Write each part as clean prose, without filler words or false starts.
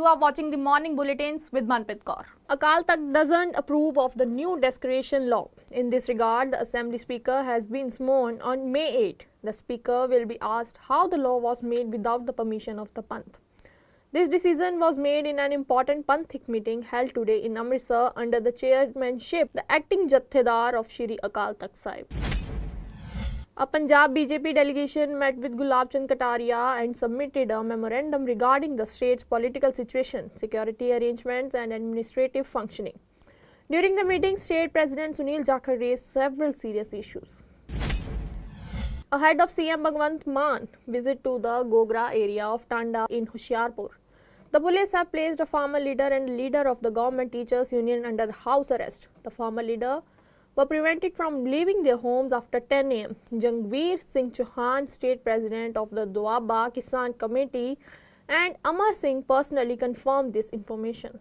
You are watching the morning bulletins with Manpreet Kaur. Akal Takht doesn't approve of the new desecration law. In this regard, the Assembly Speaker has been sworn on May 8. The Speaker will be asked how the law was made without the permission of the Panth. This decision was made in an important Panthic meeting held today in Amritsar under the chairmanship the acting Jathedar of Shri Akal Takht Sahib. A Punjab BJP delegation met with Gulab Chand Kataria and submitted a memorandum regarding the state's political situation, security arrangements and administrative functioning. During the meeting, State President Sunil Jakhar raised several serious issues. Ahead of CM Bhagwant Mann visit to the Gogra area of Tanda in Hoshiarpur, the police have placed a farmer leader and leader of the government teachers union under house arrest. The farmer leader were prevented from leaving their homes after 10 am. Jangveer Singh Chauhan, state president of the Doaba Kisan Committee, and Amar Singh personally confirmed this information.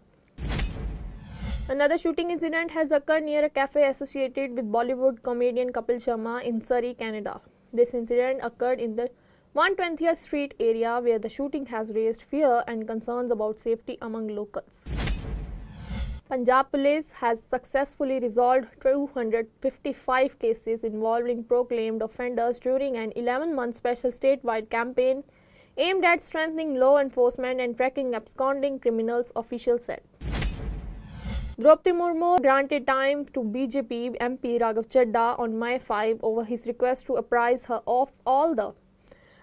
Another shooting incident has occurred near a cafe associated with Bollywood comedian Kapil Sharma in Surrey, Canada. This incident occurred in the 120th Street area where the shooting has raised fear and concerns about safety among locals. Punjab Police has successfully resolved 255 cases involving proclaimed offenders during an 11-month special statewide campaign aimed at strengthening law enforcement and tracking absconding criminals, officials said. Draupadi Murmu granted time to BJP MP Raghav Chadha on May 5 over his request to apprise her of all the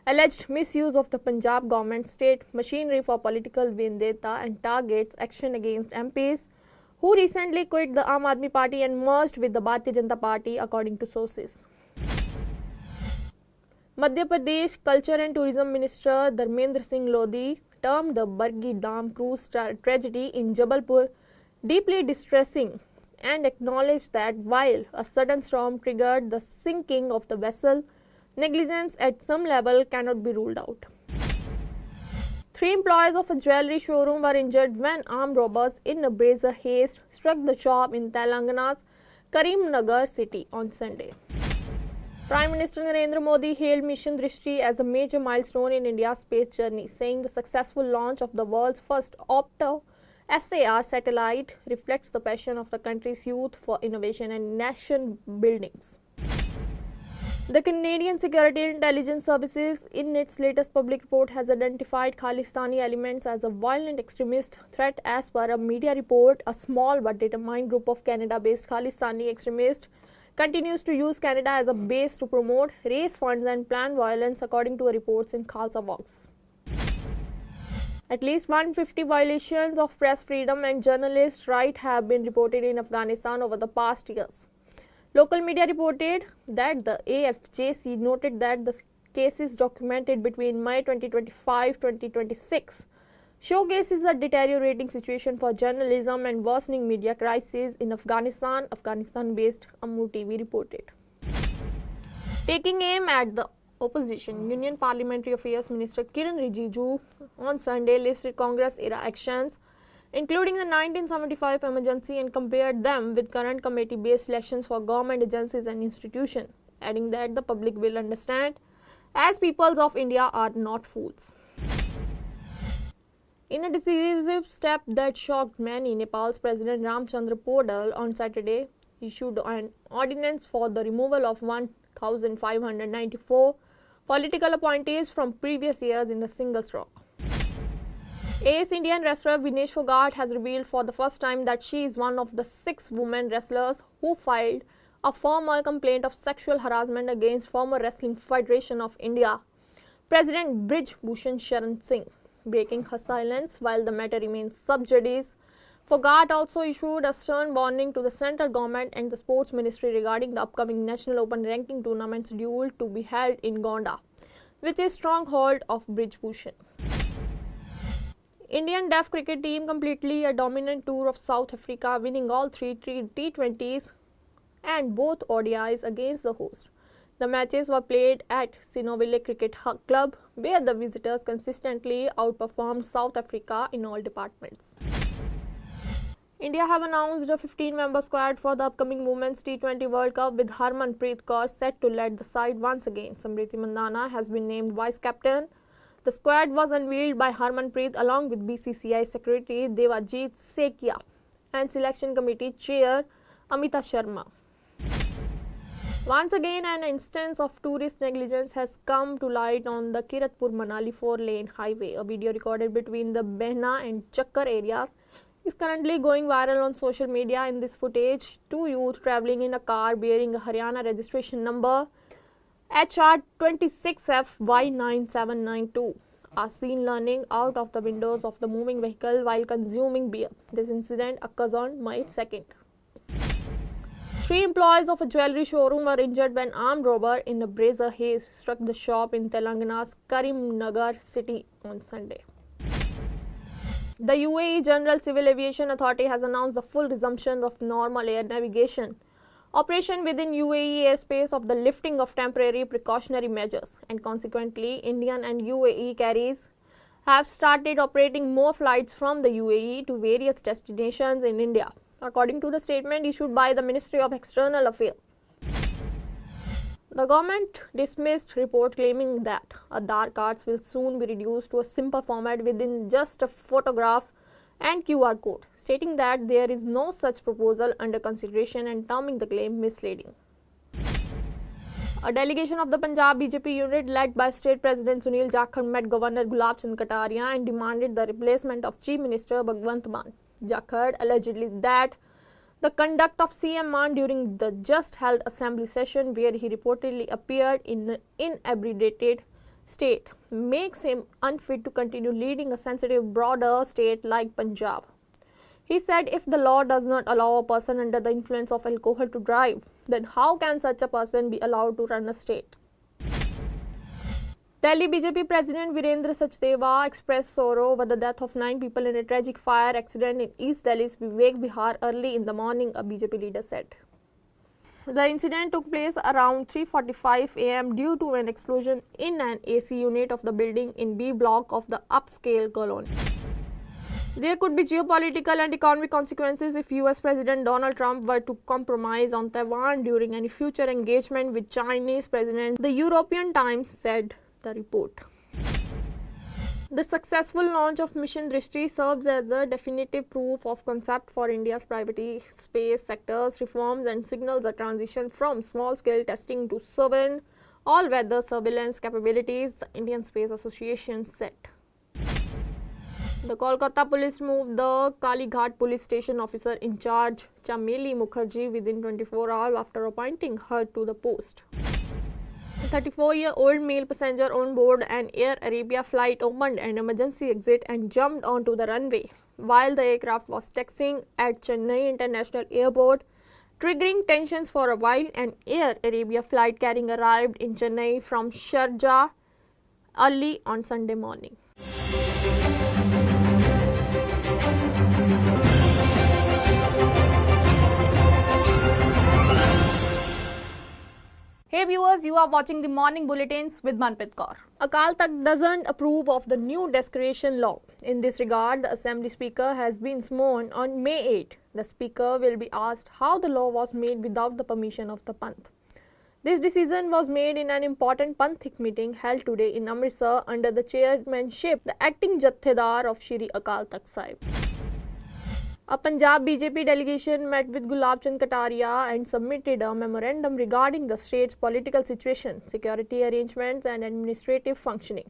alleged misuse of the Punjab government state machinery for political vendetta and targets action against MPs who recently quit the Aam Aadmi Party and merged with the Bharatiya Janata Party, according to sources. Madhya Pradesh Culture and Tourism Minister Dharmendra Singh Lodhi termed the Bargi Dam cruise tragedy in Jabalpur deeply distressing and acknowledged that while a sudden storm triggered the sinking of the vessel, negligence at some level cannot be ruled out. 3 employees of a jewelry showroom were injured when armed robbers in a brazen haste struck the shop in Telangana's Karimnagar city on Sunday. Prime Minister Narendra Modi hailed Mission Drishti as a major milestone in India's space journey, saying the successful launch of the world's first Opto SAR satellite reflects the passion of the country's youth for innovation and nation buildings. The Canadian Security Intelligence Services, in its latest public report, has identified Khalistani elements as a violent extremist threat. As per a media report, a small but determined group of Canada-based Khalistani extremists continues to use Canada as a base to promote race funds and plan violence, according to reports in Khalsa Vox. At least 150 violations of press freedom and journalist rights have been reported in Afghanistan over the past years. Local media reported that the AFJC noted that the cases documented between May 2025-2026 showcases a deteriorating situation for journalism and worsening media crisis in Afghanistan, Afghanistan-based Ammu TV reported. Taking aim at the opposition, Union Parliamentary Affairs Minister Kiran Rijiju on Sunday listed Congress-era actions including the 1975 emergency, and compared them with current committee-based elections for government agencies and institutions, adding that the public will understand as peoples of India are not fools. In a decisive step that shocked many, Nepal's President Ramchandra Podal on Saturday issued an ordinance for the removal of 1,594 political appointees from previous years in a single stroke. Ace Indian wrestler Vinesh Fogart has revealed for the first time that she is one of the 6 women wrestlers who filed a formal complaint of sexual harassment against former Wrestling Federation of India President Brij Bhushan Sharan Singh, breaking her silence while the matter remains sub judice. Fogart also issued a stern warning to the central government and the sports ministry regarding the upcoming National Open ranking tournament scheduled to be held in Gonda, which is stronghold of Brij Bhushan. Indian deaf cricket team completed a dominant tour of South Africa, winning all 3 T20s and both ODIs against the host. The matches were played at Sinoville Cricket Club, where the visitors consistently outperformed South Africa in all departments. India have announced a 15-member squad for the upcoming Women's T20 World Cup, with Harmanpreet Kaur set to lead the side once again. Samriti Mandhana has been named vice captain. The squad was unveiled by Harmanpreet along with BCCI Secretary Devajit Sekia and Selection Committee Chair Amita Sharma. Once again, an instance of tourist negligence has come to light on the Kiratpur-Manali 4-lane highway. A video recorded between the Behna and Chakkar areas is currently going viral on social media. In this footage, two youth travelling in a car bearing a Haryana registration number HR26FY9792 are seen leaning out of the windows of the moving vehicle while consuming beer. This incident occurs on May 2nd. Three employees of a jewellery showroom were injured when armed robber in a brazier haze struck the shop in Telangana's Karimnagar city on Sunday. The UAE General Civil Aviation Authority has announced the full resumption of normal air navigation operation within UAE airspace of the lifting of temporary precautionary measures, and consequently Indian and UAE carriers have started operating more flights from the UAE to various destinations in India, according to the statement issued by the Ministry of External Affairs. The government dismissed report claiming that Aadhaar cards will soon be reduced to a simple format within just a photograph and QR code, stating that there is no such proposal under consideration and terming the claim misleading. A delegation of the Punjab BJP unit led by State President Sunil Jakhar met Governor Gulab Chand Kataria and demanded the replacement of Chief Minister Bhagwant Mann. Jakhar allegedly that the conduct of CM Mann during the just held assembly session, where he reportedly appeared in an inebriated state, makes him unfit to continue leading a sensitive border state like Punjab. He said if the law does not allow a person under the influence of alcohol to drive, then how can such a person be allowed to run a state? Delhi BJP President Virendra Sachdeva expressed sorrow over the death of 9 people in a tragic fire accident in East Delhi's Vivek Vihar early in the morning, a BJP leader said. The incident took place around 3:45 am due to an explosion in an AC unit of the building in B block of the upscale colony. There could be geopolitical and economic consequences if US President Donald Trump were to compromise on Taiwan during any future engagement with Chinese President, the European Times said the report. The successful launch of Mission Drishti serves as a definitive proof of concept for India's private space sector's reforms and signals a transition from small-scale testing to sovereign all-weather surveillance capabilities, the Indian Space Association said. The Kolkata police moved the Kalighat police station officer in charge, Chameli Mukherjee, within 24 hours after appointing her to the post. A 34-year-old male passenger on board an Air Arabia flight opened an emergency exit and jumped onto the runway while the aircraft was taxiing at Chennai International Airport, triggering tensions for a while. An Air Arabia flight carrying arrived in Chennai from Sharjah early on Sunday morning. Hey viewers, you are watching the morning bulletins with Manpreet Kaur. Akal Takht doesn't approve of the new desecration law. In this regard, the Assembly Speaker has been sworn on May 8. The Speaker will be asked how the law was made without the permission of the Panth. This decision was made in an important Panthic meeting held today in Amritsar under the chairmanship the acting Jathedar of Shri Akal Takht Sahib. A Punjab BJP delegation met with Gulab Chand Kataria and submitted a memorandum regarding the state's political situation, security arrangements and administrative functioning.